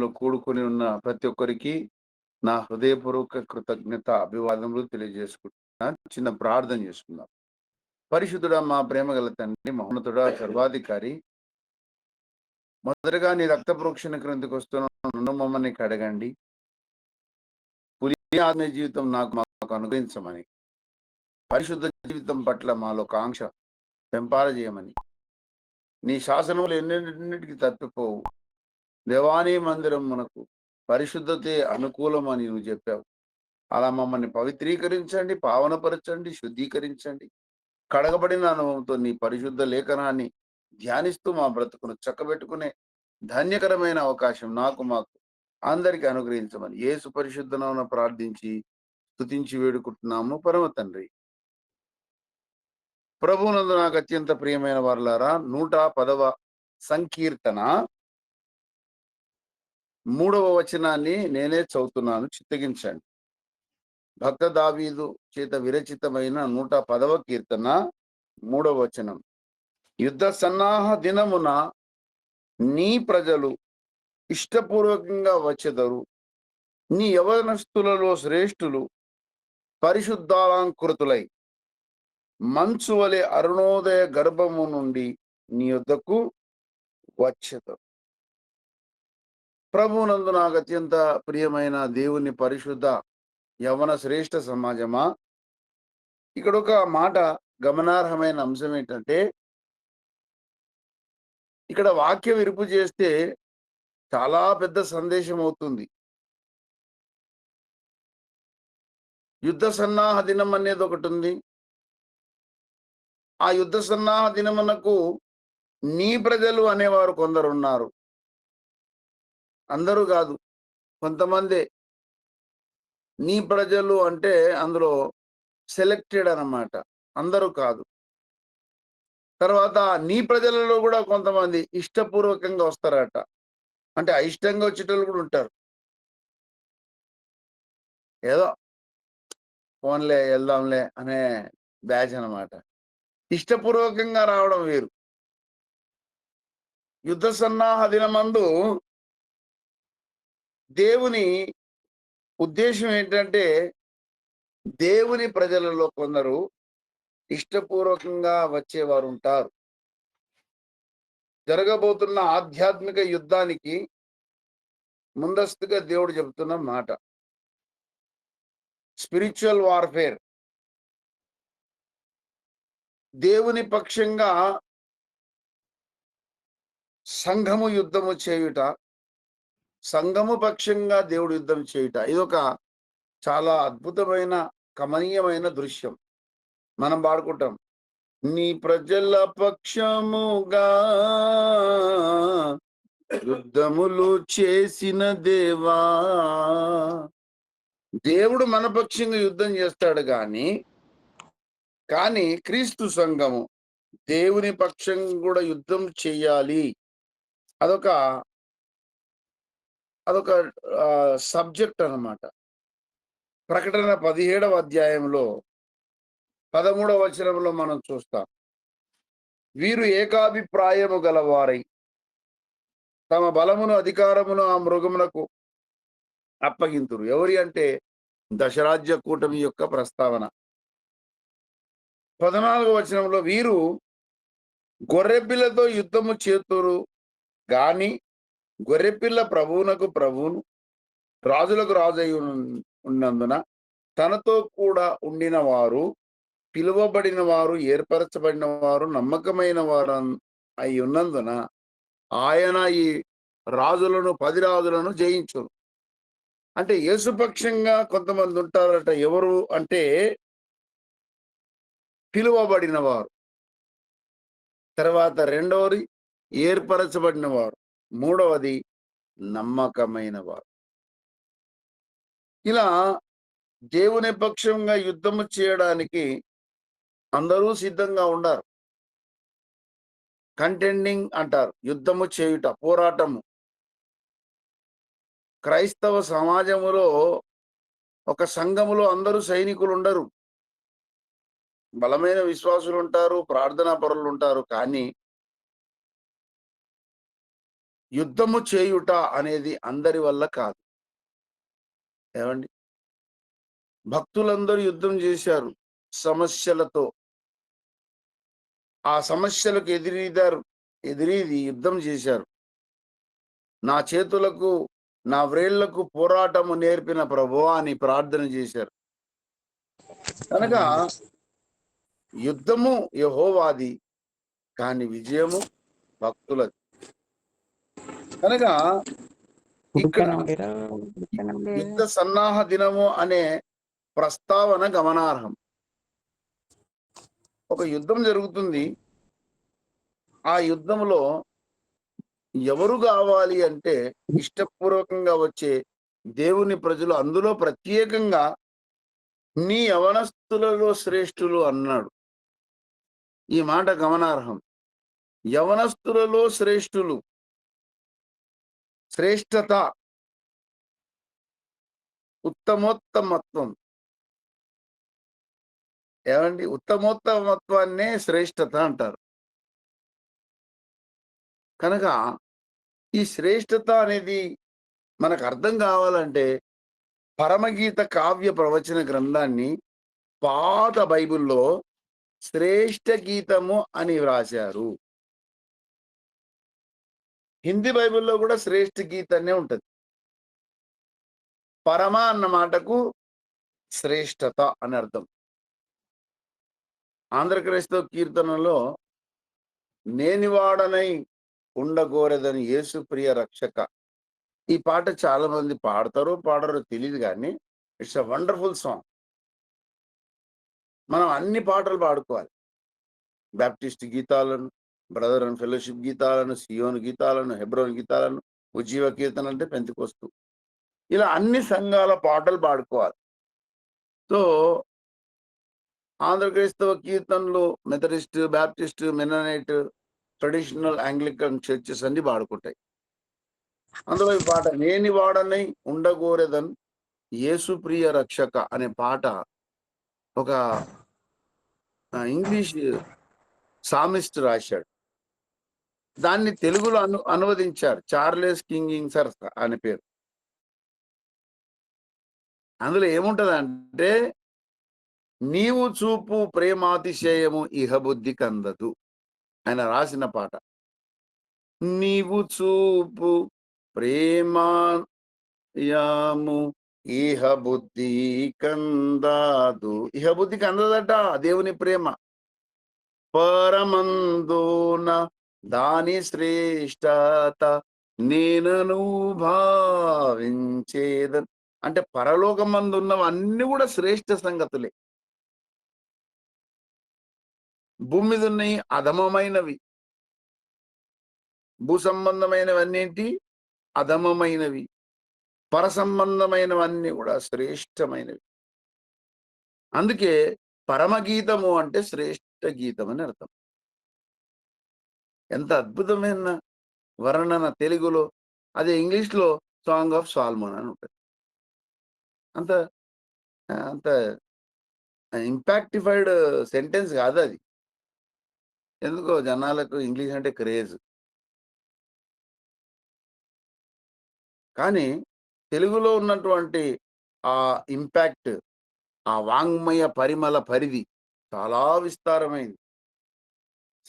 లో కూడుకొని ఉన్న ప్రతి ఒక్కరికి నా హృదయపూర్వక కృతజ్ఞత అభివాదములు తెలియజేసుకుంటున్నా. చిన్న ప్రార్థన చేసుకుందాం. పరిశుద్ధుడా, మా ప్రేమ గల తండ్రి, మహోన్నతుడా, సర్వాధికారి, మొదటగా నీ రక్త ప్రోక్షణ క్రిందకు వస్తున్న నన్ను మమ్మల్ని కడగండి. పులియ ఆత్మీయ జీవితం మాకు అనుగ్రహించమని, పరిశుద్ధ జీవితం పట్ల మాలో కాంక్ష పెంపారజేయమని, నీ శాసనములు ఎన్నింటికి తప్పిపోవు. దేవానీ మందిరం మనకు పరిశుద్ధతే అనుకూలమని నువ్వు చెప్పావు. అలా మమ్మల్ని పవిత్రీకరించండి, పావనపరచండి, శుద్ధీకరించండి. కడగబడిన అనుభవంతో నీ పరిశుద్ధ లేఖనాన్ని ధ్యానిస్తూ మా బ్రతుకును చక్కబెట్టుకునే ధన్యకరమైన అవకాశం మాకు అందరికి అనుగ్రహించమని యేసు పరిశుద్ధ నామమున ప్రార్థించి స్తుతించి వేడుకుంటున్నాము పరమ తండ్రి. ప్రభువునందు నాకు అత్యంత ప్రియమైన వారలారా, 110వ సంకీర్తన 3వ వచనాన్ని నేనే చదువుతున్నాను, చిత్తగించండి. భక్త దావీదు చేత విరచితమైన 110వ కీర్తన 3వ వచనం. యుద్ధ సన్నాహ దినమున నీ ప్రజలు ఇష్టపూర్వకంగా వచ్చెదరు. నీ యవనస్తులలో శ్రేష్ఠులు పరిశుద్ధాలంకృతులై మంచు వలె అరుణోదయ గర్భము నుండి నీ యొద్దకు వచ్చెదరు. ప్రభువునందు నాకు అత్యంత ప్రియమైన దేవుని పరిశుద్ధ యవన శ్రేష్ఠ సమాజమా, ఇక్కడ ఒక మాట గమనార్హమైన అంశం ఏంటంటే, ఇక్కడ వాక్య విరుపు చేస్తే చాలా పెద్ద సందేశం అవుతుంది. యుద్ధ సన్నాహ దినం అనేది ఒకటి ఉంది. ఆ యుద్ధ సన్నాహ దినమునకు నీ ప్రజలు అనేవారు కొందరు ఉన్నారు. అందరూ కాదు, కొంతమందే. నీ ప్రజలు అంటే అందులో సెలెక్టెడ్ అన్నమాట, అందరూ కాదు. తర్వాత నీ ప్రజలలో కూడా కొంతమంది ఇష్టపూర్వకంగా వస్తారట. అంటే అయిష్టంగా వచ్చేటోళ్ళు కూడా ఉంటారు. ఏదో ఫోన్లే వెళ్దాంలే అనే బ్యాచ్ అన్నమాట. ఇష్టపూర్వకంగా రావడం వేరు. యుద్ధ సన్నాహ దినమందు దేవుని ఉద్దేశం ఏంటంటే, దేవుని ప్రజలలో కొందరు ఇష్టపూర్వకంగా వచ్చేవారు ఉంటారు. జరగబోతున్న ఆధ్యాత్మిక యుద్ధానికి ముందస్తుగా దేవుడు చెబుతున్న మాట. Spiritual warfare. దేవుని పక్షంగా సంఘము యుద్ధము చేయుట, సంఘము పక్షంగా దేవుడు యుద్ధం చేయుట, ఇదొక చాలా అద్భుతమైన కమనీయమైన దృశ్యం. మనం పాడుకుంటాం, నీ ప్రజల పక్షముగా యుద్ధములు చేసిన దేవా. దేవుడు మన పక్షంగా యుద్ధం చేస్తాడు కానీ క్రీస్తు సంఘము దేవుని పక్షం కూడా యుద్ధం చెయ్యాలి. అదొక అదొక సబ్జెక్ట్ అన్నమాట. ప్రకటన 17వ అధ్యాయంలో 13వ వచనంలో మనం చూస్తాం, వీరు ఏకాభిప్రాయము గలవారై తమ బలమును అధికారమును ఆ మృగమునకు అప్పగింతురు. ఎవరి అంటే దశరాజ్య కూటమి యొక్క ప్రస్తావన. 14వ వచనంలో వీరు గొర్రెపిల్లతో యుద్ధము చేతురు గాని గొర్రెపిల్ల ప్రభువునకు ప్రభువును రాజులకు రాజై ఉన్నందున తనతో కూడా ఉండిన వారు, పిలువబడిన వారు, ఏర్పరచబడిన వారు, నమ్మకమైన వారు అయి ఉన్నందున ఆయన ఈ రాజులను 10 రాజులను జయించును. అంటే యేసుపక్షంగా కొంతమంది ఉంటారట. ఎవరు అంటే పిలువబడిన వారు, తర్వాత రెండవది ఏర్పరచబడిన వారు, మూడవది నమ్మకమైన వారు. ఇలా దేవుని పక్షంగా యుద్ధము చేయడానికి అందరూ సిద్ధంగా ఉండారు. కంటెండింగ్ అంటారు, యుద్ధము చేయుట, పోరాటము. క్రైస్తవ సమాజములో ఒక సంఘములో అందరూ సైనికులు ఉండరు. బలమైన విశ్వాసులు ఉంటారు, ప్రార్థనా పరులు ఉంటారు. కానీ యుద్ధము చేయుట అనేది అందరి వల్ల కాదు. ఏవండి? భక్తులందరూ యుద్ధం చేశారు సమస్యలతో. ఆ సమస్యలకు ఎదిరీది యుద్ధం చేశారు. నా చేతులకు, నా వ్రేళ్లకు పోరాటము నేర్పిన ప్రభువా అని ప్రార్థన చేశారు. కనుక యుద్ధము యెహోవాది, కానీ విజయము భక్తులది. కనుక ఇక్కడ యుద్ధ సన్నాహ దినము అనే ప్రస్తావన గమనార్హం. ఒక యుద్ధం జరుగుతుంది. ఆ యుద్ధంలో ఎవరు కావాలి అంటే ఇష్టపూర్వకంగా వచ్చే దేవుని ప్రజలు, అందులో ప్రత్యేకంగా నీ యవనస్తులలో శ్రేష్ఠులు అన్నాడు. ఈ మాట గమనార్హం. యవనస్తులలో శ్రేష్ఠులు, శ్రేష్ఠత, ఉత్తమోత్తమత్వం. ఏమండి? ఉత్తమోత్తమత్వాన్నే శ్రేష్ఠత అంటారు. కనుక ఈ శ్రేష్ఠత అనేది మనకు అర్థం కావాలంటే పరమగీత కావ్య ప్రవచన గ్రంథాన్ని పాత బైబిల్లో శ్రేష్ఠ గీతము అని వ్రాశారు. హిందీ బైబిల్లో కూడా శ్రేష్ఠ గీతనే ఉంటది. పరమ అన్న మాటకు శ్రేష్ఠత అని అర్థం. ఆంధ్ర క్రైస్తవ కీర్తనలో నేనివాడనై ఉండగోరెదని యేసు ప్రియ రక్షక. ఈ పాట చాలా మంది పాడతారో పాడరో తెలియదు కానీ ఇట్స్ అ వండర్ఫుల్ సాంగ్. మనం అన్ని పాటలు పాడుకోవాలి. బాప్టిస్ట్ గీతాలను, బ్రదర్ అండ్ ఫెలోషిప్ గీతాలను, సియోను గీతాలను, హెబ్రోన్ గీతాలను, ఉజ్జీవ కీర్తన అంటే పెంతెకొస్తు. ఇలా అన్ని సంఘాల పాటలు పాడుకోవాలి. సో ఆంధ్ర క్రైస్తవ కీర్తనలు Methodist, Baptist, Mennonite, traditional Anglican churches అన్ని పాడుకుంటాయి. అందులో ఈ పాట నేని వాడనై ఉండగోరెదన్ యేసు ప్రియ రక్షక అనే పాట ఒక ఇంగ్లీష్ సామిస్ట్ రాశాడు. దాన్ని తెలుగులో అనువదించారు చార్లెస్ కింగింగ్సర్ అనే పేరు. అందులో ఏముంటదంటే, నీవు చూపు ప్రేమాతిశయము ఇహబుద్ధి కందదు ఆయన రాసిన పాట. నీవు చూపు ప్రేమాయము ఇహ బుద్ధి కందాదు. ఇహ బుద్ధికి అందదట దేవుని ప్రేమ. పరమందున దాని శ్రేష్టత నేనను భావించేదన్. అంటే పరలోకమందున్నవన్నీ కూడా శ్రేష్ఠ సంగతులే. భూమి మీద ఉన్నాయి అధమమైనవి. భూ సంబంధమైనవన్నింటి అధమమైనవి. పర సంబంధమైనవన్నీ కూడా శ్రేష్టమైనవి. అందుకే పరమగీతము అంటే శ్రేష్ఠ గీతం అని అర్థం. ఎంత అద్భుతమైన వర్ణన తెలుగులో. అదే ఇంగ్లీష్లో సాంగ్ ఆఫ్ సాల్మన్ అని ఉంటుంది. అంత అంత ఇంపాక్టిఫైడ్ సెంటెన్స్ కాదు అది. ఎందుకో జనాలకు ఇంగ్లీష్ అంటే క్రేజ్. కానీ తెలుగులో ఉన్నటువంటి ఆ ఇంపాక్ట్, ఆ వాంగ్మయ పరిమళ పరిధి చాలా విస్తారమైంది.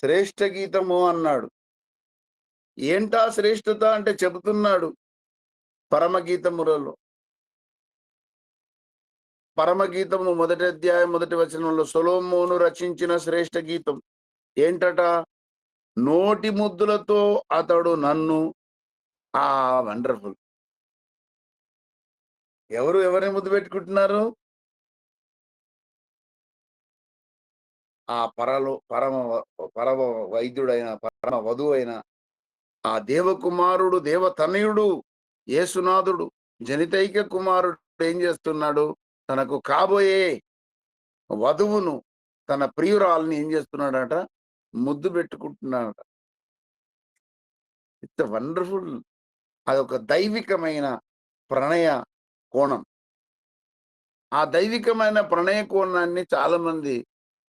శ్రేష్ఠ గీతము అన్నాడు. ఏంటా శ్రేష్ఠత అంటే చెబుతున్నాడు పరమగీతములలో. పరమగీతము మొదటి అధ్యాయం మొదటి వచనంలో సొలొమోను రచించిన శ్రేష్ఠ గీతం ఏంటట? నోటి ముద్దులతో అతడు నన్ను. వండర్ఫుల్. ఎవరిని ముద్దు పెట్టుకుంటున్నారు? ఆ పరమ వైద్యుడైన, పరమ వధువైన ఆ దేవకుమారుడు, దేవతనయుడు, యేసునాథుడు, జనితైక కుమారుడు ఏం చేస్తున్నాడు? తనకు కాబోయే వధువును, తన ప్రియురాల్ని ఏం చేస్తున్నాడట? ముద్దు పెట్టుకుంటున్నాడట. It's wonderful. అదొక దైవికమైన ప్రణయ కోణం. ఆ దైవికమైన ప్రణయ కోణాన్ని చాలా మంది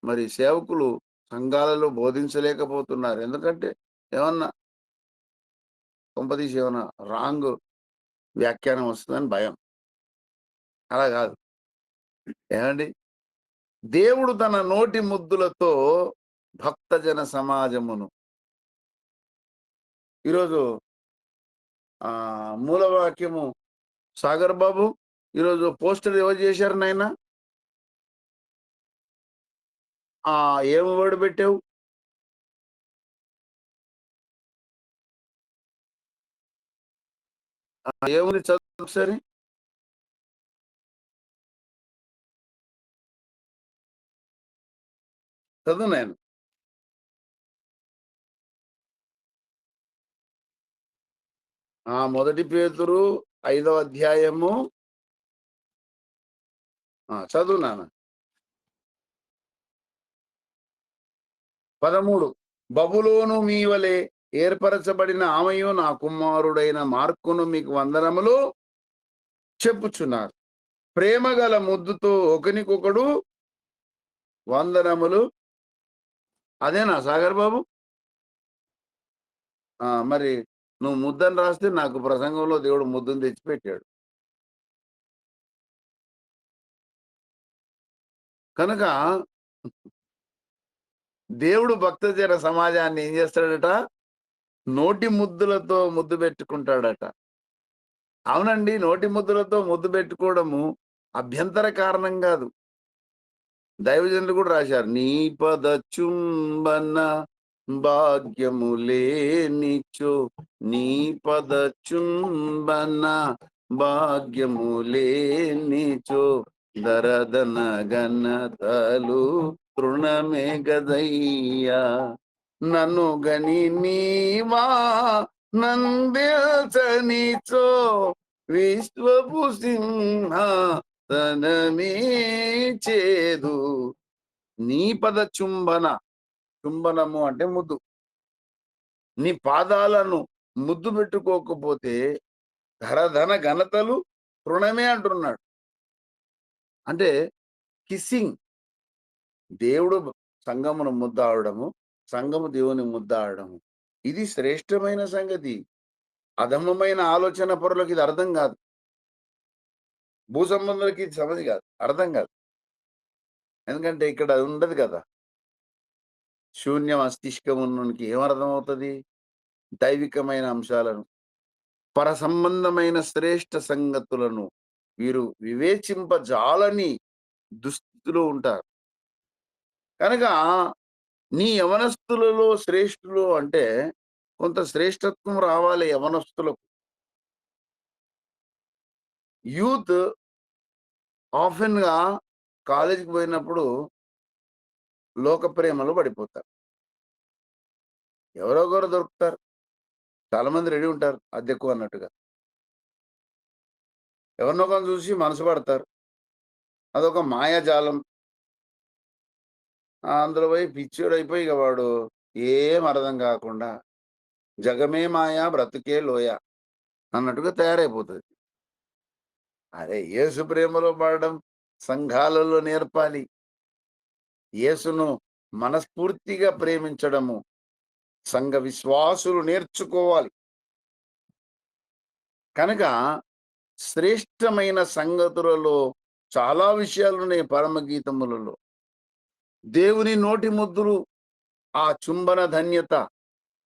మరి సేవకులు సంఘాలలో బోధించలేకపోతున్నారు. ఎందుకంటే ఏమన్నా కొంపదీసి ఏమన్నా రాంగ్ వ్యాఖ్యానం వస్తుందని భయం. అలా గాదు. ఏవండీ? దేవుడు తన నోటి ముద్దులతో భక్తజన సమాజమును ఈరోజు మూలవాక్యము సాగర్ బాబు ఈరోజు పోస్టర్ ఎవరు చేశారు నాయనా? ఏం వర్డ్ పెట్టావు? ఏముంది చదువు ఒకసారి? చదువు నాయన. మొదటి పేతురు 5వ అధ్యాయము. చదువు నాన్న. 13 బబులోను మీ వలె ఏర్పరచబడిన ఆమెయు నా కుమారుడైన మార్కును మీకు వందనములు చెప్పుచున్నారు. ప్రేమగల ముద్దుతో ఒకనికొకడు వందనములు. అదేనా సాగర్ బాబు? మరి నువ్వు ముద్దని రాస్తే నాకు ప్రసంగంలో దేవుడు ముద్దును తెచ్చిపెట్టాడు. కనుక దేవుడు భక్తజన సమాజాన్ని ఏం చేస్తాడట? నోటి ముద్దులతో ముద్దు పెట్టుకుంటాడట. అవునండి, నోటి ముద్దులతో ముద్దు పెట్టుకోవడము అభ్యంతర కారణం కాదు. దైవజనులు కూడా రాశారు, నీ పద చుంబన భాగ్యములే నిచో, నీ పద చుంబన భాగ్యములే నిచో, దరదన ఘనతలు తృణమే గదయ్యా, నన్ను గని నీవా నందిల్చనిచో, విశ్వపు సింహ తనమే చేదు. నీ పద చుంబనము అంటే ముద్దు. నీ పాదాలను ముద్దు పెట్టుకోకపోతే ధరధన ఘనతలు తృణమే అంటున్నాడు. అంటే కిస్సింగ్. దేవుడు సంఘమును ముద్దాడము, సంఘము దేవుని ముద్దాడము, ఇది శ్రేష్టమైన సంగతి. అధమమైన ఆలోచన పరులకు ఇది అర్థం కాదు. భూ సంబంధులకి ఇది సమది కాదు, అర్థం కాదు. ఎందుకంటే ఇక్కడ ఉండదు కదా. శూన్య మస్తిష్కం ఉన్నోనికి ఏమర్థం అవుతుంది? దైవికమైన అంశాలను, పర సంబంధమైన శ్రేష్ఠ సంగతులను వీరు వివేచింపజాలని దుస్థితిలో ఉంటారు. కనుక నీ యవనస్తులలో శ్రేష్ఠులు అంటే కొంత శ్రేష్టత్వం రావాలి యవనస్తులకు. యూత్ ఆఫెన్గా కాలేజీకి పోయినప్పుడు లోక ప్రేమలో పడిపోతారు. ఎవరో ఒకరు దొరుకుతారు. చాలా మంది రెడీ ఉంటారు అద్దెకు అన్నట్టుగా. ఎవరినొకరిని చూసి మనసు పడతారు. అదొక మాయాజాలం. అందులో పోయి పిచ్చోడైపోయి ఇక వాడు ఏం అర్థం కాకుండా జగమే మాయా బ్రతుకే లోయ అన్నట్టుగా తయారైపోతుంది. అరే, యేసు ప్రేమలో పడడం సంఘాలలో నేర్పాలి. యేసును మనస్ఫూర్తిగా ప్రేమించడము సంఘ విశ్వాసులు నేర్చుకోవాలి. కనుక శ్రేష్టమైన సంగతులలో చాలా విషయాలున్నాయి పరమగీతములలో. దేవుని నోటి ముద్దులు ఆ చుంబన ధన్యత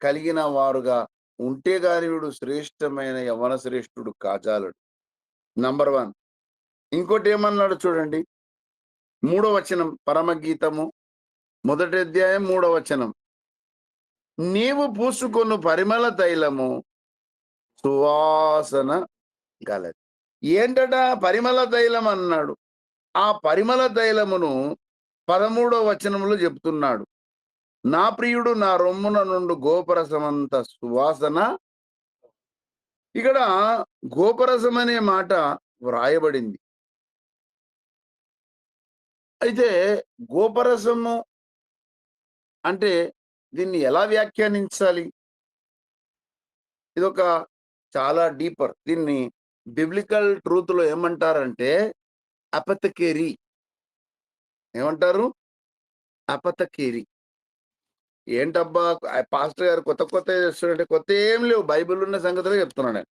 కలిగిన వారుగా ఉంటే గాని వీడు శ్రేష్టమైన యవన శ్రేష్ఠుడు కాజాలడు. నంబర్ 1. ఇంకోటి ఏమన్నాడు చూడండి, 3వ వచనం, పరమగీతము 1వ అధ్యాయం 3వ వచనం. నీవు పూసుకొను పరిమళ తైలము సువాసన గలది. ఏంటట పరిమళ తైలం అన్నాడు? ఆ పరిమళ తైలమును 13వ వచనంలో చెప్తున్నాడు. నా ప్రియుడు నా రొమ్మున నుండి గోపరసమంత సువాసన. ఇక్కడ గోపరసం అనే మాట వ్రాయబడింది. అయితే గోపరసము అంటే దీన్ని ఎలా వ్యాఖ్యానించాలి? ఇదొక చాలా డీపర్. దీన్ని బిబ్లికల్ ట్రూత్ లో ఏమంటారంటే అపథకేరి. ఏమంటారు? అపథకేరి. ఏంటబ్బా! పాస్టర్ గారు కొత్త కొత్తయి చేస్తున్నారంటే కొత్తయేం లేవు. బైబిల్‌లో ఉన్న సంగతులే చెప్తున్నా నేను.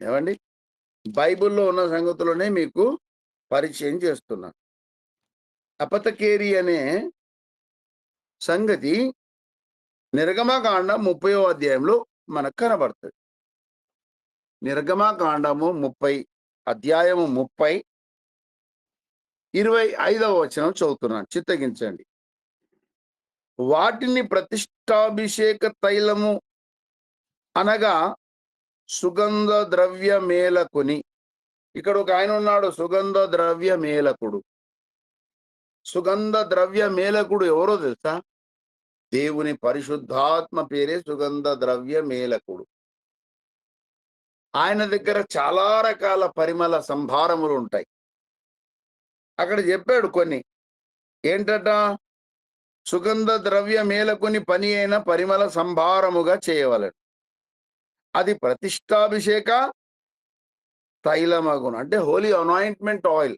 ఏవండీ? బైబిల్‌లో ఉన్న సంగతులనే మీకు పరిచయం చేస్తున్నాను. అపతకేరి అనే సంగతి నిర్గమకాండం 30వ అధ్యాయంలో మనకు కనబడుతది. నిర్గమకాండము 30 అధ్యాయము 30 25వ వచనం చదువుతున్నాను. చిత్తగించండి. వాటిని ప్రతిష్ఠాభిషేక తైలము అనగా సుగంధ ద్రవ్య మేలకుని. ఇక్కడ ఒక ఆయన ఉన్నాడు సుగంధ ద్రవ్య మేలకుడు. సుగంధ ద్రవ్య మేలకుడు ఎవరో తెలుసా? దేవుని పరిశుద్ధాత్మ పేరే సుగంధ ద్రవ్య మేలకుడు. ఆయన దగ్గర చాలా రకాల పరిమళ సంభారములు ఉంటాయి. అక్కడ చెప్పాడు కొన్ని. ఏంటట? సుగంధ ద్రవ్య మేలకుని పని అయిన పరిమళ సంభారముగా చేయవలెను. అది ప్రతిష్ఠాభిషేక తైలమగును. అంటే హోలీ అనాయింట్‌మెంట్ ఆయిల్.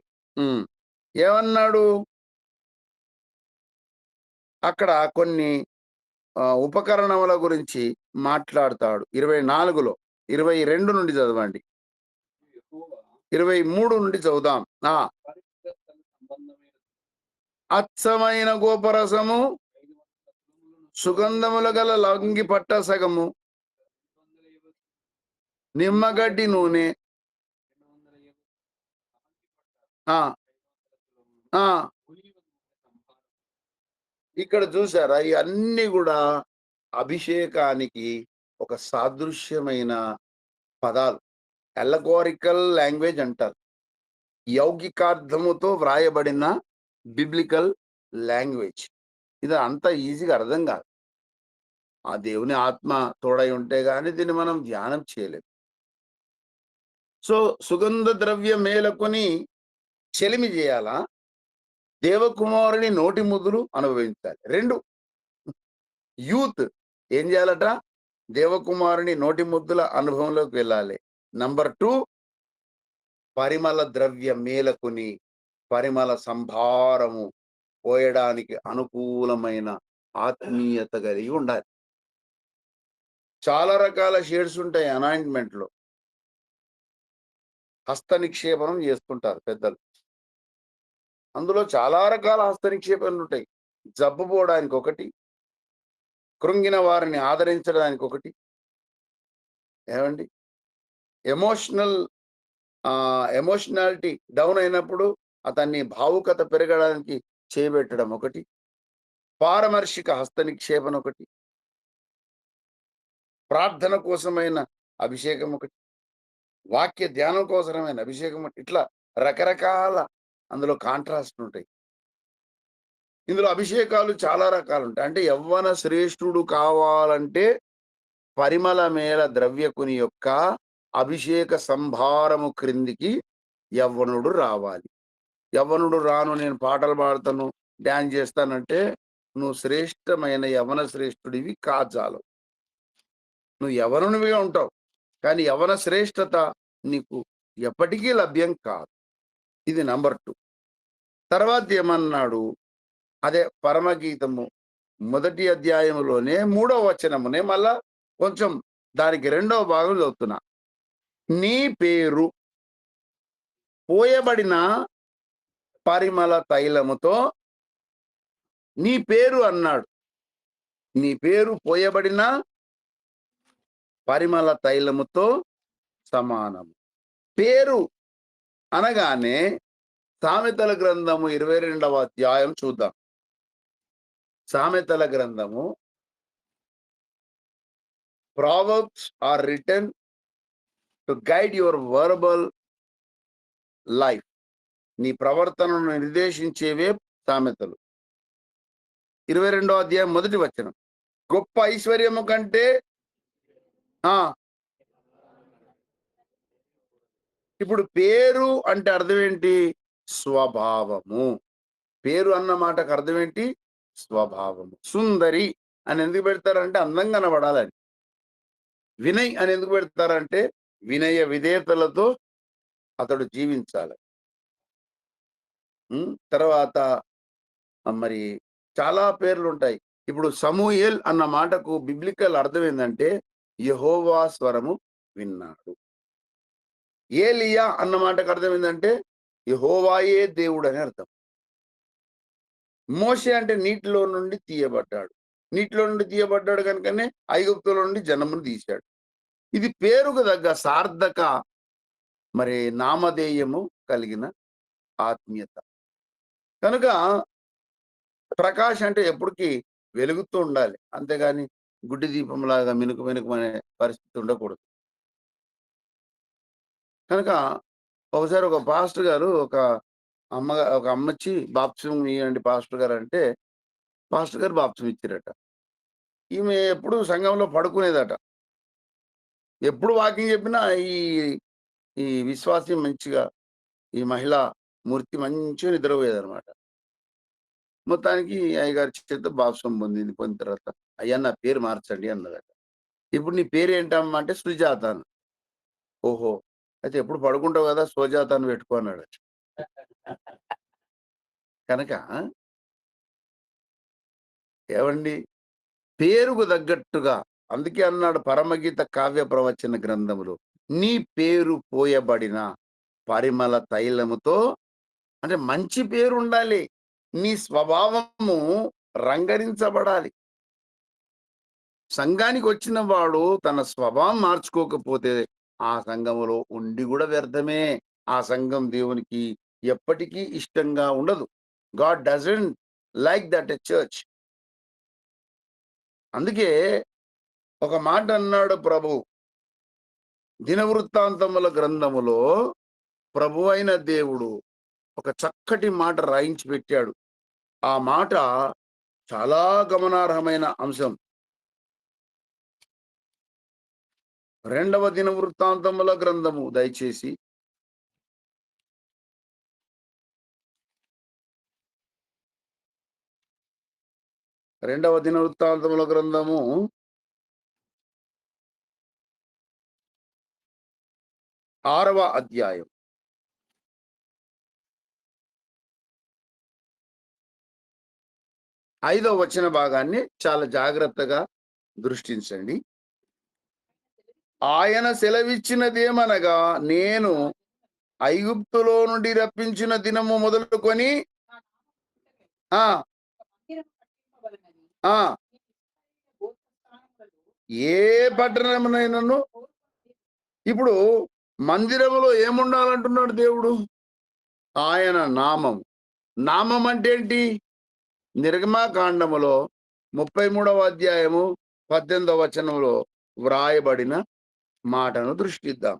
ఏమన్నాడు? అక్కడ కొన్ని ఉపకరణముల గురించి మాట్లాడతాడు. 24లో 22 నుండి చదవండి. 23 నుండి చదువుదాం. అచ్చమైన గోపరసము, సుగంధముల గల లంగి పట్ట సగము, నిమ్మగడ్డి నూనె. ఆ! ఆ! ఇక్కడ చూసారా? ఇయన్నీ గూడా అభిషేకానికి ఒక సాదృశ్యమైన పదాలు. అల్లగోరికల్ లాంగ్వేజ్ అంటారు. యౌగికార్థముతో వ్రాయబడిన బిబ్లికల్ లాంగ్వేజ్. ఇది అంత ఈజీగా అర్థం గాదు. ఆ దేవుని ఆత్మ తోడై ఉంటే గాని దీన్ని మనం ధ్యానం చేయలేం. సో, సుగంధ ద్రవ్య మేలకుని చెలిమి జేయాలా? దేవకుమారుని నోటి ముద్దులు అనుభవించాలి. 2 యూత్ ఏం జేయాలట? దేవకుమారుని నోటి ముద్దుల అనుభవంలోకి వెళ్ళాలి. నంబర్ 2 పరిమళ ద్రవ్య మేలకుని పరిమళ సంభారము పోయడానికి అనుకూలమైన ఆత్మీయత కలిగి ఉండాలి. చాలా రకాల షేడ్స్ ఉంటాయి అనాయింట్‌మెంట్‌లో. హస్త నిక్షేపణం చేస్తుంటారు పెద్దలు. అందులో చాలా రకాల హస్త నిక్షేపణలుంటాయి. జబ్బు పోవడానికొకటి, కృంగిన వారిని ఆదరించడానికొకటి. ఏవండీ? ఎమోషనల్ ఎమోషనాలిటీ డౌన్ అయినప్పుడు అతన్ని భావుకత పెరగడానికి చేయబెట్టడం ఒకటి. పారమర్శిక హస్త నిక్షేపణ ఒకటి. ప్రార్థన కోసమైన అభిషేకం ఒకటి. వాక్య ధ్యానం కోసరమైన అభిషేకం ఒకటి. ఇట్లా రకరకాల అందులో కాంట్రాస్ట్‌లుంటాయి. ఇందులో అభిషేకాలు చాలా రకాలుంటాయి. అంటే యవ్వన శ్రేష్ఠుడు కావాలంటే పరిమళ మేల ద్రవ్యకుని యొక్క అభిషేక సంభారము క్రిందికి యవ్వనుడు రావాలి. యవ్వనుడు రాను నేను పాటలు పాడతాను, డాన్స్ చేస్తానంటే నువ్వు శ్రేష్టమైన యవ్వన శ్రేష్ఠుడివి కాజాలవు. నువ్వు యవ్వనునివిగా ఉంటావు. కానీ యవ్వన శ్రేష్టత నీకు ఎప్పటికీ లభ్యం కాదు. ఇది నంబర్ 2. తర్వాత ఏమన్నాడు? అదే పరమగీతము మొదటి అధ్యాయములోనే 3వ వచనమునే మళ్ళా కొంచెం దానికి 2వ భాగం చదువుతున్నా. నీ పేరు పోయబడిన పరిమళ తైలముతో నీ పేరు అన్నాడు. నీ పేరు పోయబడిన పరిమళ తైలముతో సమానము. పేరు అనగానే సామెతల గ్రంథము 22వ అధ్యాయం చూద్దాం. సామెతల గ్రంథము Proverbs are written to guide your verbal life. నీ ప్రవర్తనను నిర్దేశించేవే సామెతలు. 22వ అధ్యాయం మొదటి వచనం. గొప్ప ఐశ్వర్యము కంటే ఇప్పుడు పేరు అంటే అర్థం ఏంటి? స్వభావము. పేరు అన్న మాటకు అర్థం ఏంటి? స్వభావము. సుందరి అని ఎందుకు పెడతారంటే అందంగా కనబడాలని. వినయ్ అని ఎందుకు పెడతారంటే వినయ విధేయతలతో అతడు జీవించాలి. తర్వాత మరి చాలా పేర్లుంటాయి. ఇప్పుడు సమూయేల్ అన్న మాటకు బిబ్లికల్ అర్థం ఏందంటే, యెహోవా స్వరము విన్నాడు. ఏలీయా అన్న మాటకు అర్థం ఏందంటే, యెహోవాయే దేవుడని అర్థం. మోషే అంటే నీటిలో నుండి తీయబడ్డాడు. నీటిలో నుండి తీయబడ్డాడు గనుకనే ఐగుప్తులో నుండి జనమును తీశాడు. ఇది పేరుకు దగ్గ సార్థక మరి నామధేయము కలిగిన ఆత్మీయత. కనుక ప్రకాష్ అంటే ఎప్పటికి వెలుగుతూ ఉండాలి. అంతేగాని గుడ్డి దీపంలాగా మినుకు మినుకుమనే పరిస్థితి ఉండకూడదు. కనుక ఒకసారి ఒక పాస్టర్ గారు ఒక అమ్మొచ్చి బాప్టిజం ఇయ్యండి పాస్టర్ గారు అంటే, పాస్టర్ గారు బాప్టిజం ఇచ్చిరట. ఈమె ఎప్పుడు సంఘంలో పడుకునేదట. ఎప్పుడు వాకింగ్ చెప్పినా ఈ ఈ విశ్వాసి మంచిగా ఈ మహిళా మూర్తి మంచిగా నిద్రపోయేదనమాట. మొత్తానికి అయ్యగారి చేత బాప్టిజం పొందింది. పొందిన తర్వాత, "అయ్యా నా పేరు మార్చండి" అన్నదట. "ఇప్పుడు నీ పేరేంటమ్మా" అంటే సుజాత అని. ఓహో! అయితే ఎప్పుడు పడుకుంటావు గదా! సుజాత అని పెట్టుకో అన్నాడట. కనుక ఏవండి పేరుకు తగ్గట్టుగా అందుకే అన్నాడు పరమగీత కావ్య ప్రవచన గ్రంథములో, "నీ పేరు పోయబడిన పరిమళ తైలముతో" అంటే మంచి పేరుండాలి. నీ స్వభావము రంగరించబడాలి. సంఘానికొచ్చిన వాడు తన స్వభావం మార్చుకోకపోతే, ఆ సంఘములో ఉండి గూడా వ్యర్థమే. ఆ సంఘం దేవునికి ఎప్పటికీ ఇష్టంగా ఉండదు. God doesn't like that a church. అందుకే ఒక మాట అన్నాడు ప్రభువు. దినవృత్తాంతముల గ్రంథములో ప్రభువైన దేవుడు ఒక చక్కటి మాట రాయించి పెట్టాడు. ఆ మాట చాలా గమనార్హమైన అంశం. రెండవ దినవృత్తాంతముల గ్రంథము దయచేసి రెండవ దినవృత్తాంతముల గ్రంథము 6వ అధ్యాయం. 5వ వచన భాగాన్ని చాలా జాగ్రత్తగా దృష్టించండి. ఆయన సెలవిచ్చినదేమనగా, నేను ఐగుప్తులో నుండి రప్పించిన దినము మొదలుకొని ఆ! ఆ! ఏ పట్టణమునైనను ఇప్పుడు మందిరములో ఏముండాలంటున్నాడు దేవుడు? ఆయన నామం. నామం అంటే ఏంటి? నిర్గమాకాండములో 33వ అధ్యాయము 18వ వచనంలో వ్రాయబడిన మాటను దృష్టిద్దాం.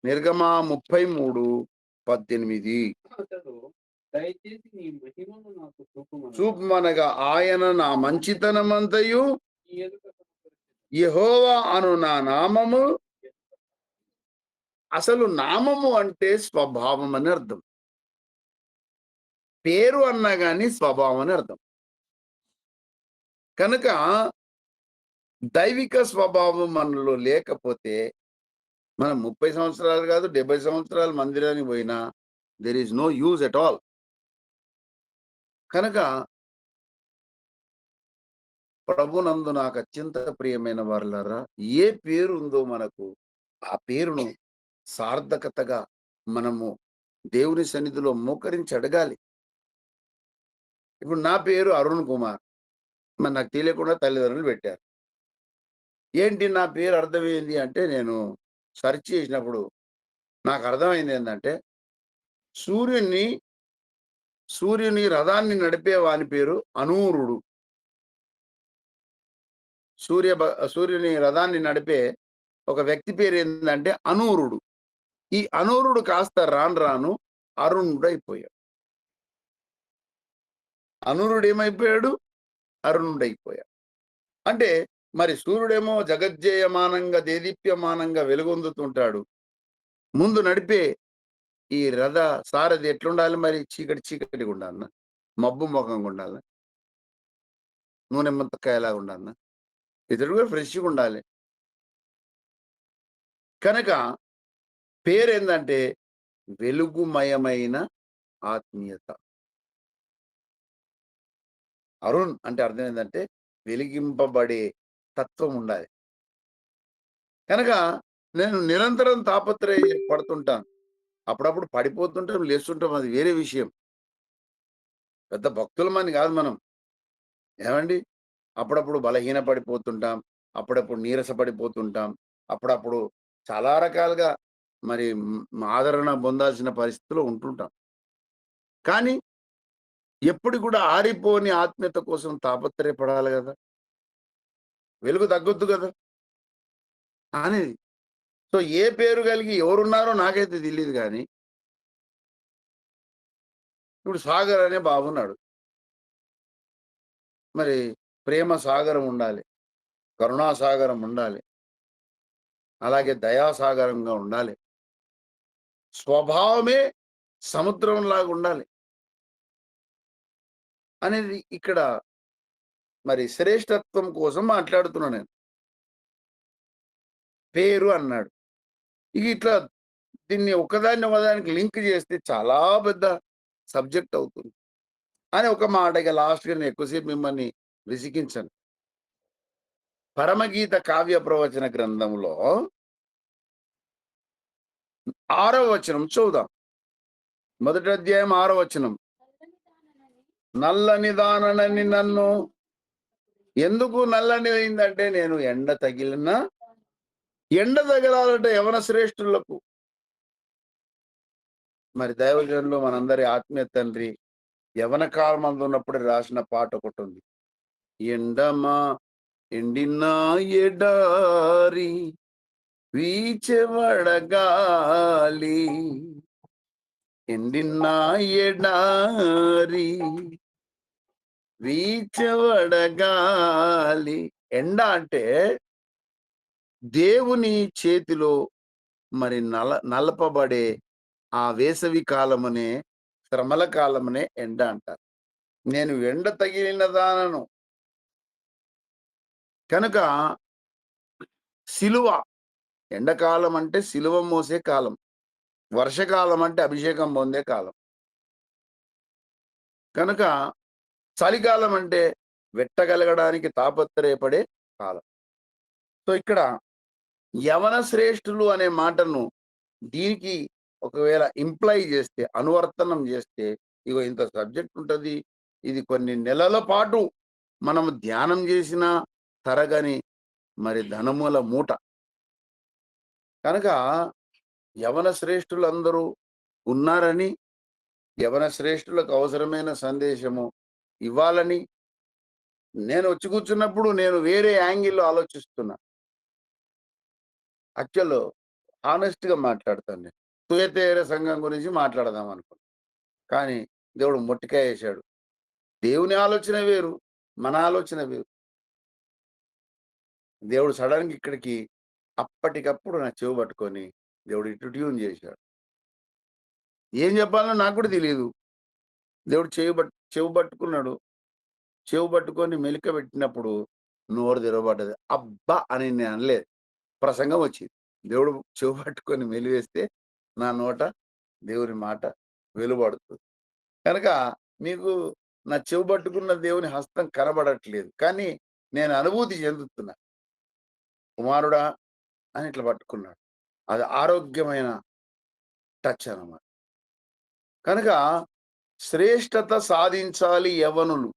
నిర్గమ 33:18. అతడు దయచేసి నీ మహిమను నాకు చూపుమనగా ఆయన నా మంచితనమంతయు నీ ఎదుట కనపరచెదను. యెహోవా అను నా నామము. అసలు నామము అంటే స్వభావం అని అర్థం. పేరు అన్నా గాని స్వభావం అని అర్థం. కనుక దైవిక స్వభావం మనలో లేకపోతే మనం 30 సంవత్సరాలు కాదు, 70 సంవత్సరాలు మందిరానికి పోయినా there is no use at all. కనుక ప్రభునందు నాకు అత్యంత ప్రియమైన వారలారా, ఏ పేరుందో మనకు, ఆ పేరును సార్థకతగా మనము దేవుని సన్నిధిలో మోకరించి అడగాలి. ఇప్పుడు నా పేరు అరుణ్ కుమార్. మరి నాకు తెలియకుండా తల్లిదండ్రులు పెట్టారు. ఏంటి నా పేరు అర్థమైంది అంటే, నేను సెర్చ్ చేసినప్పుడు నాకు అర్థమైంది ఏందంటే, సూర్యుని సూర్యుని రథాన్ని నడిపే వాని పేరు అనూరుడు. సూర్యుని రథాన్ని నడిపే ఒక వ్యక్తి పేరేందంటే అనూరుడు. ఈ అనూరుడు కాస్త రాను రాను అరుణుడయిపోయాడు. అనూరుడేమైపోయాడు? అరుణుడయిపోయాడు. అంటే మరి సూర్యుడేమో జగజ్జేయమానంగా, దేదీప్యమానంగా వెలుగొందుతుంటాడు. ముందు నడిపే ఈ రథ సారథి ఎట్లుండాలి మరి? చీకటి చీకటిగా ఉండాలనా? మబ్బు మొఖంగా ఉండాలా? నూనె ముంతకాయలాగా ఉండాలనా? ఇతడు కూడా ఫ్రెష్‌గా ఉండాలి. కనుక పేరేందంటే వెలుగుమయమైన ఆత్మీయత. అరుణ్ అంటే అర్థం ఏంటంటే వెలిగింపబడే తత్వం ఉండాలి. కనుక నేను నిరంతరం పడుతుంటాను. అప్పుడప్పుడు పడిపోతుంటాం, లేస్తుంటాం, అది వేరే విషయం. పెద్ద భక్తులమని కాదు మనం. ఏవండీ? అప్పుడప్పుడు బలహీన పడిపోతుంటాం. అప్పుడప్పుడు నీరస పడిపోతుంటాం. అప్పుడప్పుడు చాలా రకాలుగా మరి ఆదరణ పొందాల్సిన పరిస్థితిలో ఉంటుంటాం. కానీ ఎప్పుడు కూడా ఆరిపోని ఆత్మీయత కోసం తాపత్రయపడాలి గదా! వెలుగు తగ్గొద్దు గదా! అనేది. సో, ఏ పేరు కలిగి ఎవరున్నారో నాకైతే తెలీదు గానీ, ఇప్పుడు సాగర్ అనే బాబున్నాడు. మరి ప్రేమ సాగరం ఉండాలి. కరుణా సాగరం ఉండాలి. అలాగే దయాసాగరంగా ఉండాలి. స్వభావమే సముద్రంలాగా ఉండాలి. అనేది ఇక్కడ మరి శ్రేష్ఠత్వం కోసం మాట్లాడుతున్నా నేను. పేరు అన్నాడు. ఇక ఇట్లా దీన్ని ఒకదాన్ని ఒకదానికి లింక్ చేస్తే చాలా పెద్ద సబ్జెక్ట్ అవుతుంది. అని ఒక మాట ఇక లాస్ట్‌గా నేను ఎక్కువసేపు మిమ్మల్ని విసిగించను. పరమగీత కావ్య ప్రవచన గ్రంథంలో 6వ వచనం చూద్దాం. మొదటి అధ్యాయం 6వ వచనం. నల్లని దాననని నన్ను ఎందుకు నల్లని అయిందంటే నేను ఎండ తగలాలంటే యవన శ్రేష్ఠులకు మరి దైవజనులు మనందరి ఆత్మీయ తండ్రి యవన కాలమందు ఉన్నప్పుడు రాసిన పాట ఒకటి ఉంది. ఎండమా ఎండిన ఎడారి వీచెవడగాలి ఎండిన ఎడారి వీచెవడగాలి. ఎండ అంటే దేవుని చేతిలో మరి నలపబడే ఆ వేసవి కాలమునే శ్రమల కాలమునే ఎండ అంటారు. నేను ఎండ తగిలిన దానను కనుక సిలువ ఎండాకాలం అంటే సిలువ మోసే కాలం. వర్షకాలం అంటే అభిషేకం పొందే కాలం. కనుక చలికాలం అంటే వెట్టగలగడానికి తాపత్రయపడే కాలం. సో, ఇక్కడ యవన శ్రేష్ఠులు అనే మాటను దీనికి ఒకవేళ ఇంప్లై చేస్తే, అనువర్తనం చేస్తే, ఇగో ఇంత సబ్జెక్ట్ ఉంటది. ఇది కొన్ని నెలల పాటు మనం ధ్యానం చేసినా తరగని మరి ధనముల మూట. కనుక యవన శ్రేష్ఠులందరూ ఉన్నారని, యవన శ్రేష్ఠులకు అవసరమైన సందేశము ఇవ్వాలని నేను వచ్చి కూర్చున్నప్పుడు నేను వేరే యాంగిల్‌లో ఆలోచిస్తున్నా. యాక్చువల్ హానెస్ట్‌గా మాట్లాడతాను నేను. తుయతైర సంఘం గురించి మాట్లాడదాం అనుకున్నా. కానీ దేవుడు మొట్టికాయేశాడు. దేవుని ఆలోచన వేరు. మన ఆలోచన వేరు. దేవుడు సడెన్‌గా ఇక్కడికి అప్పటికప్పుడు నా చెవి పట్టుకొని దేవుడు ఇటు ట్యూన్ చేశాడు. ఏం చెప్పాలో నాకు కూడా తెలీదు. దేవుడు చెవి పట్టుకున్నాడు. చెవి పట్టుకొని మెలికబెట్టినప్పుడు నోరు తెరవబడ్డది. అబ్బా! అని నేను అనలేదు. ప్రసంగం వచ్చింది. దేవుడు చెవి పట్టుకొని మెలివేస్తే నా నోట దేవుని మాట వెలువడుతుంది. కనుక మీకు నా చెవి పట్టుకున్న దేవుని హస్తం కనబడట్లేదు. కానీ నేను అనుభూతి చెందుతున్నా. కుమారుడా అని ఇట్లా పట్టుకున్నాడు. అది ఆరోగ్యమైన టచ్ అన్నమాట. కనుక శ్రేష్ఠత సాధించాలి యవ్వనులు.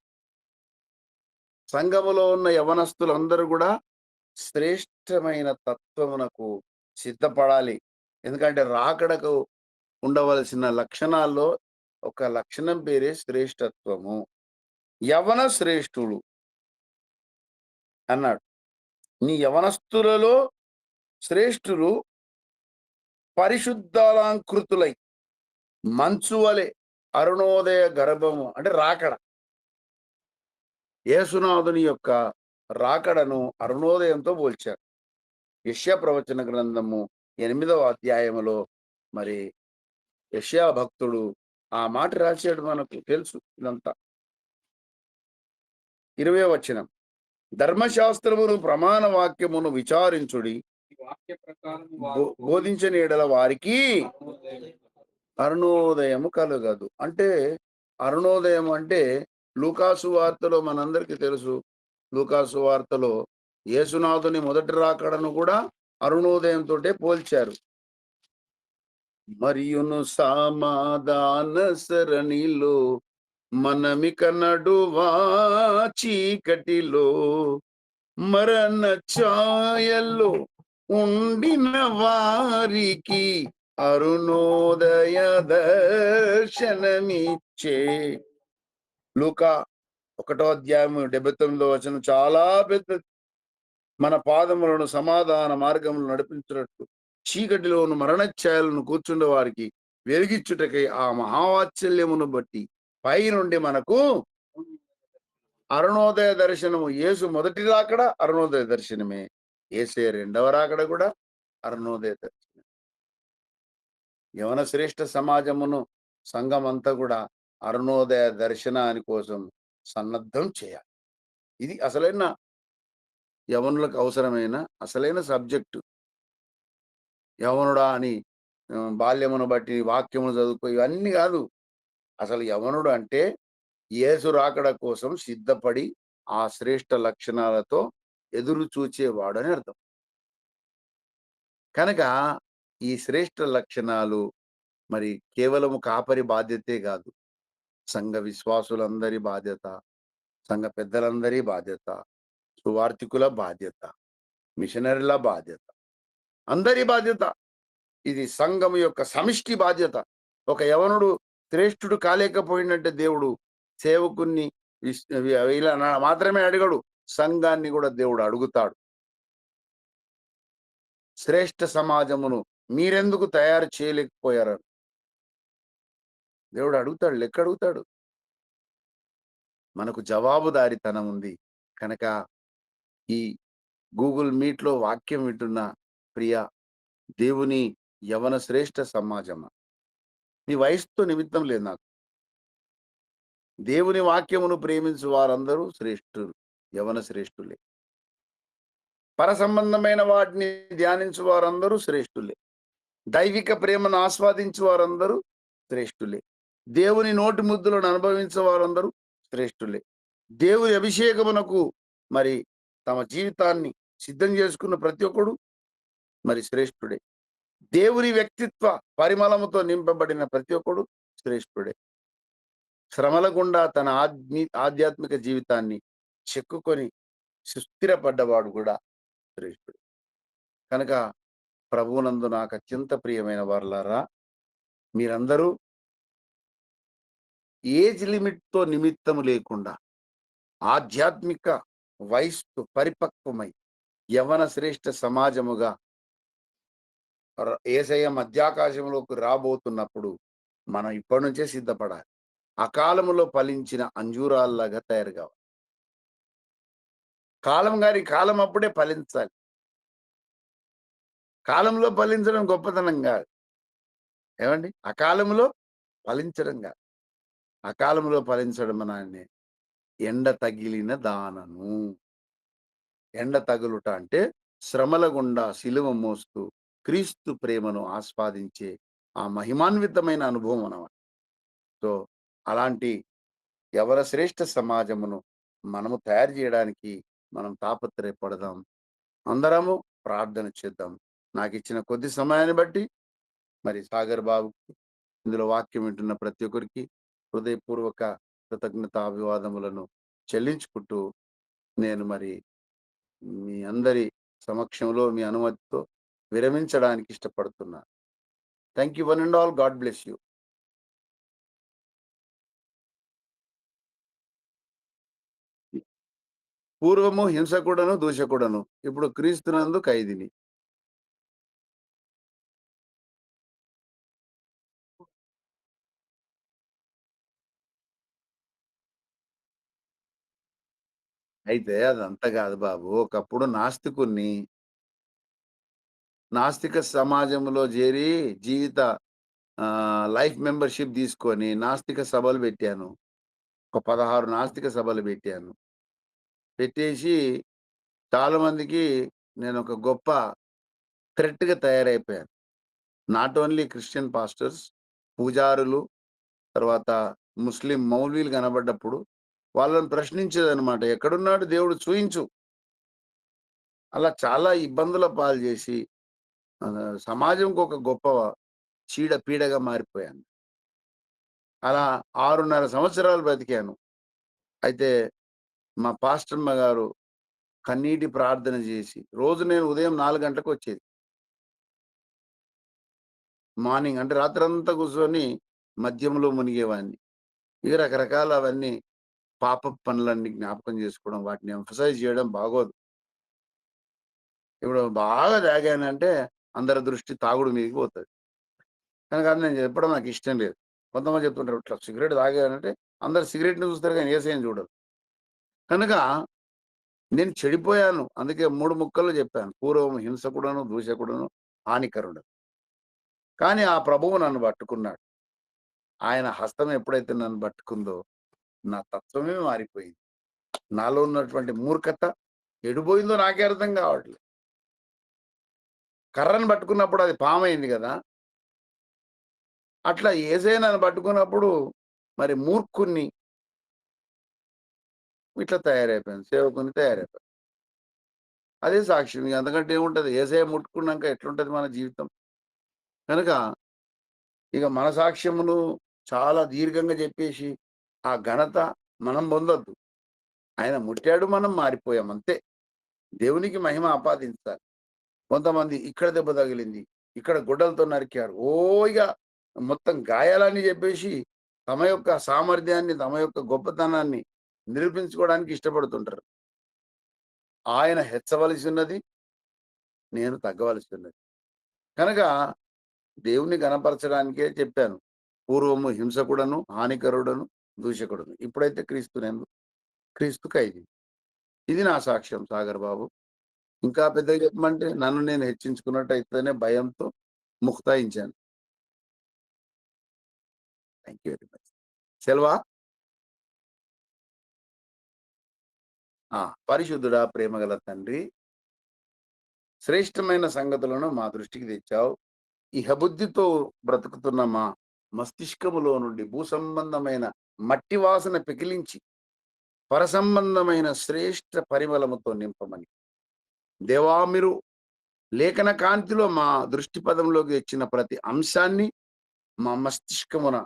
సంఘములో ఉన్న యవ్వనస్తులందరూ కూడా శ్రేష్టమైన తత్వమునకు సిద్ధపడాలి. ఎందుకంటే రాకడకు ఉండవలసిన లక్షణాల్లో ఒక లక్షణం పేరే శ్రేష్టత్వము. యవ్వన శ్రేష్ఠులు అన్నాడు. నీ యవనస్తులలో శ్రేష్ఠులు పరిశుద్ధాలంకృతులై మంచు వలె అరుణోదయ గర్భము అంటే రాకడ. యేసునాథుని యొక్క రాకడను అరుణోదయంతో పోల్చారు. యెషయా ప్రవచన గ్రంథము 8వ అధ్యాయములో మరి యెషయా భక్తుడు ఆ మాట రాశాడు, మనకు తెలుసు ఇదంతా. 20వ వచనం. ధర్మశాస్త్రమును ప్రమాణ వాక్యమును విచారించుడి. ఈ వాక్య ప్రకారము వారు బోధించని ఎడల వారికి అరుణోదయం అరుణోదయము కలుగదు. అంటే అరుణోదయం అంటే లూకాసు వార్తలో మనందరికీ తెలుసు. లూకాసు వార్తలో యేసునాథుని మొదటి రాకడను కూడా అరుణోదయంతోటే పోల్చారు. మరియును సమాధాన సరణిలో మనమిక నడువా చీకటిలో మరణ ఛాయల్లో ఉండిన వారికి అరుణోదయ దర్శనమిచ్చే. లూకా 1 అధ్యాయం 79 చాలా పెద్దది. మన పాదములను సమాధాన మార్గములు నడిపించినట్లు చీకటిలోను మరణఛాయలను కూర్చుండే వారికి వెలిగిచ్చుటకై ఆ మహావాత్సల్యమును బట్టి పైనుండి మనకు అరుణోదయ దర్శనము. యేసు మొదటి రాకడ అరుణోదయ దర్శనమే. యేసే రెండవ రాకడ కూడా అరుణోదయ దర్శనం. యవన శ్రేష్ఠ సమాజమును సంఘమంతా కూడా అరుణోదయ దర్శనాని కోసం సన్నద్ధం చేయాలి. ఇది అసలైన యవనులకు అవసరమైన అసలైన సబ్జెక్టు. యవనుడా అని బాల్యమును బట్టి వాక్యమును చదువుకో ఇవన్నీ కాదు. అసలు యవనుడు అంటే యేసు రాకడ కోసం సిద్ధపడి ఆ శ్రేష్ఠ లక్షణాలతో ఎదురు చూచేవాడని అర్థం. కనుక ఈ శ్రేష్ఠ లక్షణాలు మరి కేవలము కాపరి బాధ్యతే కాదు. సంఘ విశ్వాసులందరి బాధ్యత, సంఘ పెద్దలందరి బాధ్యత, సువార్థికుల బాధ్యత, మిషనరీల బాధ్యత, అందరి బాధ్యత. ఇది సంఘం యొక్క సమిష్టి బాధ్యత. ఒక యవనుడు శ్రేష్ఠుడు కాలేకపోయిందంటే దేవుడు సేవకుణ్ణి ఇలా మాత్రమే అడగడు, సంఘాన్ని కూడా దేవుడు అడుగుతాడు. శ్రేష్ఠ సమాజమును మీరెందుకు తయారు చేయలేకపోయారు దేవుడు అడుగుతాడు, లెక్క అడుగుతాడు. మనకు జవాబుదారితనం ఉంది కనుక ఈ గూగుల్ మీట్లో వాక్యం వింటున్న ప్రియ దేవుని యవన శ్రేష్ఠ సమాజమా, నీ వయసుతో నిమిత్తం లేదు నాకు. దేవుని వాక్యమును ప్రేమించు వారందరూ శ్రేష్ఠులు, యవన శ్రేష్ఠులే. పర సంబంధమైన వాటిని ధ్యానించు వారందరూ శ్రేష్ఠులే. దైవిక ప్రేమను ఆస్వాదించు వారందరూ శ్రేష్ఠులే. దేవుని నోటి ముద్దులను అనుభవించే వారందరూ శ్రేష్ఠులే. దేవుని అభిషేకమునకు మరి తమ జీవితాన్ని సిద్ధం చేసుకున్న ప్రతి ఒక్కడు మరి శ్రేష్ఠుడే. దేవుని వ్యక్తిత్వ పరిమళముతో నింపబడిన ప్రతి ఒక్కడు శ్రేష్ఠుడే. శ్రమల గుండా తన ఆధ్యాత్మిక జీవితాన్ని చెక్కుకొని సుస్థిరపడ్డవాడు కూడా శ్రేష్ఠుడు. కనుక ప్రభువునందు నాకు అత్యంత ప్రియమైన వారలారా, మీరందరూ ఏజ్ లిమిట్తో నిమిత్తము లేకుండా ఆధ్యాత్మిక వయస్సు పరిపక్వమై యవన శ్రేష్ఠ సమాజముగా యేసయ్య మధ్యాకాశంలోకి రాబోతున్నప్పుడు మనం ఇప్పటి నుంచే సిద్ధపడాలి. అకాలములో ఫలించిన అంజూరాల్లాగా తయారు కావాలి. కాలం అప్పుడే ఫలించాలి. కాలంలో ఫలించడం గొప్పతనం కాదు. ఏమండి? అకాలంలో ఫలించడం కాదు. అకాలంలో ఫలించడం అనే ఎండ తగిలిన దానను. ఎండ తగులుట అంటే శ్రమల గుండా సిలువ మోస్తూ క్రీస్తు ప్రేమను ఆస్వాదించే ఆ మహిమాన్వితమైన అనుభవం అన్నమాట. సో అలాంటి యవన శ్రేష్ఠ సమాజమును మనము తయారు చేయడానికి మనం తాపత్రయపడదాం. అందరము ప్రార్థన చేద్దాం. నాకు ఇచ్చిన కొద్ది సమయాన్ని బట్టి మరి సాగర్ బాబుకి, ఇందులో వాక్యం వింటున్న ప్రతి ఒక్కరికి హృదయపూర్వక కృతజ్ఞతాభివాదములను చెల్లించుకుంటూ నేను మరి మీ అందరి సమక్షంలో మీ అనుమతితో విరమించడానికి ఇష్టపడుతున్నాను. Thank you one and all. God bless you. పూర్వము హింసకుడను దూషకుడను, ఇప్పుడు క్రీస్తునందు ఖైదీని. అయితే అదంతా కాదు బాబు. ఒకప్పుడు నాస్తిక సమాజంలో చేరి జీవిత లైఫ్ మెంబర్‌షిప్ తీసుకొని నాస్తిక సభలు పెట్టాను. ఒక 16 నాస్తిక సభలు పెట్టాను. పెట్టేసి చాలా మందికి నేనొక గొప్ప థ్రెట్‌గా తయారైపోయాను. నాట్ ఓన్లీ క్రిస్టియన్ పాస్టర్స్, పూజారులు, తర్వాత ముస్లిం మౌల్వీలు కనబడ్డప్పుడు వాళ్ళని ప్రశ్నించేదనమాట. ఎక్కడున్నాడు దేవుడు చూయించు. అలా చాలా ఇబ్బందుల పాలు చేసి సమాజంకి ఒక గొప్ప చీడ పీడగా మారిపోయాను. అలా 6:30 సంవత్సరాలు బ్రతికాను. అయితే మా పాస్టరమ్మ గారు కన్నీటి ప్రార్థన చేసి, రోజు నేను ఉదయం 4 గంటలకొచ్చేది. మార్నింగ్ అంటే రాత్రంతా కూర్చొని మద్యంలో మునిగేవాడిని. ఇక రకరకాల అవన్నీ పాపపు పనులన్నీ జ్ఞాపకం చేసుకోవడం, వాటిని ఎంఫసైజ్ చేయడం బాగోదు. ఇప్పుడు బాగా తాగానంటే అందరి దృష్టి తాగుడు మీదకి పోతది. కనుక అది నేను చెప్పడం నాకిష్టం లేదు. కొంతమంది చెప్తుంటారు, "ఇట్లా సిగరెట్ తాగానంటే" అందరూ సిగరెట్‌ని చూస్తారు గానీ యేసయ్యని చూడరు. కనుక నేను చెడిపోయాను. అందుకే 3 ముక్కల్లో చెప్పాను. పూర్వము హింసకుడను, దూషకుడను, హానికరుడను. కానీ ఆ ప్రభువు నన్ను పట్టుకున్నాడు. ఆయన హస్తం ఎప్పుడైతే నన్ను పట్టుకుందో, నా తత్వమే మారిపోయింది. నాలో ఉన్నటువంటి మూర్ఖత ఎటుపోయిందో నాకే అర్థం కావట్లేదు. కర్రను పట్టుకున్నప్పుడు అది పామయింది గదా! అట్లా యేసయ్య నన్ను పట్టుకున్నప్పుడు మరి మూర్ఖుడిని ఇట్లా తయారైపోయాను. సేవకుడిని తయారైపోయాను. అదే సాక్ష్యం. ఇగ అంతకంటే ఏముంటది? యేసయ్య ముట్టుకున్నాక ఎట్లుంటది మన జీవితం? కనుక ఇక మన సాక్ష్యమును చాలా దీర్ఘంగా చెప్పేసి, ఆ ఘనత మనం పొందొద్దు. ఆయన ముట్టాడు, మనం మారిపోయాం అంతే. దేవునికి మహిమ ఆపాదించాలి. కొంతమంది ఇక్కడ దెబ్బ తగిలింది, ఇక్కడ గొడ్డలతో నరికారు. ఇగ మొత్తం గాయాలని జెప్పేసి తమ యొక్క సామర్థ్యాన్ని, తమ యొక్క గొప్పతనాన్ని నిరూపించుకోవడానికి ఇష్టపడుతుంటారు. ఆయన హెచ్చవలసున్నది, నేను తగ్గవలసున్నది. కనుక దేవుని గణపరచడానికే చెప్పాను. పూర్వము హింసకుడను, హానికరుడను, దూషకుడను. ఇప్పుడైతే క్రీస్తునందు, క్రీస్తు ఖైదీ. ఇది నా సాక్ష్యం సాగర్ బాబు. ఇంకా పెద్దగా చెప్పమంటే నన్ను నేను హెచ్చించుకున్నట్టయితేనే భయంతో ముక్తాయించాను. Thank you very much. సెలవా? ఆ! పరిశుద్ధుడా, ప్రేమగల తండ్రి, శ్రేష్టమైన సంగతులను మా దృష్టికి తెచ్చావు. ఇహబుద్ధితో బ్రతుకుతున్న మా మస్తిష్కములో నుండి భూసంబంధమైన మట్టి వాసన పెకిలించి, పరసంబంధమైన శ్రేష్ఠ పరిమళముతో నింపమని. దేవా! మీరు లేఖన కాంతిలో మా దృష్టి పదంలోకి తెచ్చిన ప్రతి అంశాన్ని మా మస్తిష్కమున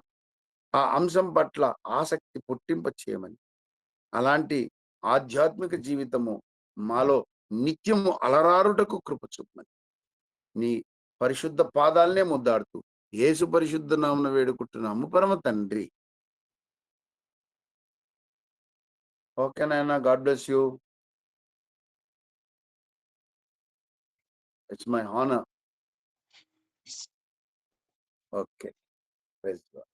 ఆ అంశం పట్ల ఆసక్తి పుట్టింప చేయమని. అలాంటి ఆధ్యాత్మిక జీవితము మాలో నిత్యము అలరారుటకు కృప చూపమని. నీ పరిశుద్ధ పాదాలనే ముద్దాడుతూ యేసు పరిశుద్ధ నామమున వేడుకుంటున్నాము పరమ తండ్రి. ఓకే నాయన. God bless you. It's my honour. Okay. Praise God.